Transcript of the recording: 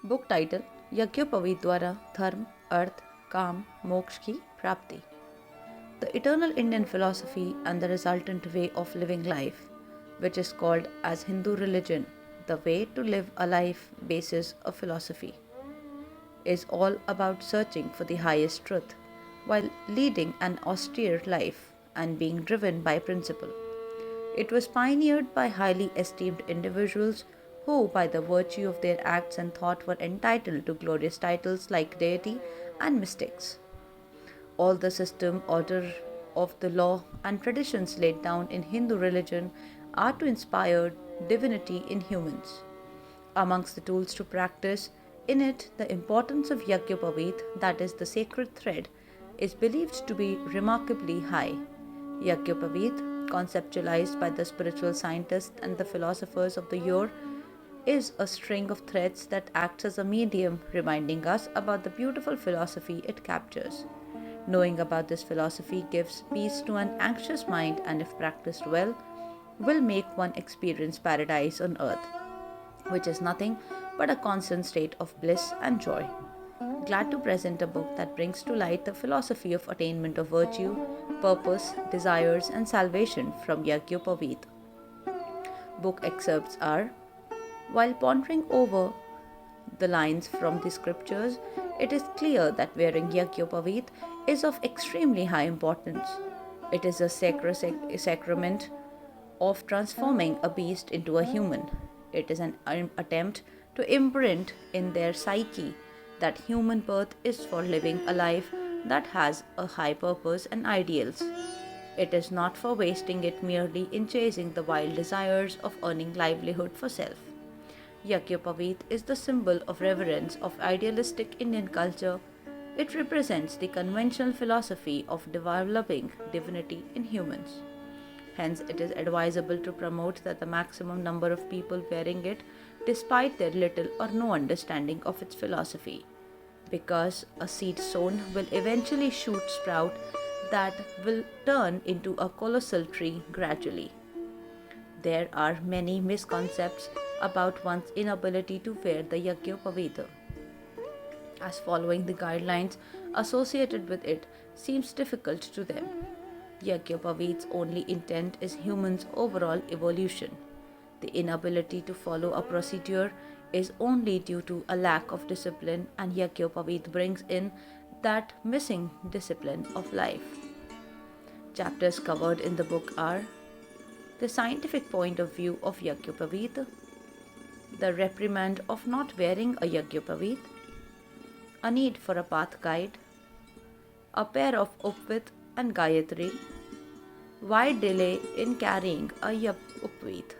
Book title यज्ञोपवीत द्वारा धर्म, अर्थ, काम, मोक्ष की प्राप्ति. The eternal Indian philosophy and the resultant way of living life, which is called as Hindu religion, the way to live a life basis of philosophy, is all about searching for the highest truth while leading an austere life and being driven by principle. It was pioneered by highly esteemed individuals who, by the virtue of their acts and thought, were entitled to glorious titles like deity and mystics. All the system, order of the law, and traditions laid down in Hindu religion are to inspire divinity in humans. Amongst the tools to practice in it, the importance of Yajñopaveet, that is, the sacred thread, is believed to be remarkably high. Yajñopaveet, conceptualized by the spiritual scientists and the philosophers of the yore, is a string of threads that acts as a medium reminding us about the beautiful philosophy it captures. Knowing about this philosophy gives peace to an anxious mind and, if practiced well, will make one experience paradise on earth, which is nothing but a constant state of bliss and joy. Glad to present a book that brings to light the philosophy of attainment of virtue, purpose, desires, and salvation from Yajñopaveet. Book excerpts are: while pondering over the lines from the scriptures, it is clear that wearing Yajñopaveet is of extremely high importance. It is a sacrament of transforming a beast into a human. It is an attempt to imprint in their psyche that human birth is for living a life that has a high purpose and ideals. It is not for wasting it merely in chasing the wild desires of earning livelihood for self. Yajñopaveet is the symbol of reverence of idealistic Indian culture. It represents the conventional philosophy of developing divinity in humans. Hence, it is advisable to promote that the maximum number of people wearing it, despite their little or no understanding of its philosophy, because a seed sown will eventually sprout that will turn into a colossal tree gradually. There are many misconceptions about one's inability to wear the Yajñopaveet, as following the guidelines associated with it seems difficult to them. Yajñopaveet's only intent is humans' overall evolution. The inability to follow a procedure is only due to a lack of discipline, and Yajñopaveet brings in that missing discipline of life. Chapters covered in the book are: the scientific point of view of Yajñopaveet, the reprimand of not wearing a Yajñopaveet, a need for a path guide, a pair of Upvit and Gayatri, why delay in carrying a Upvit.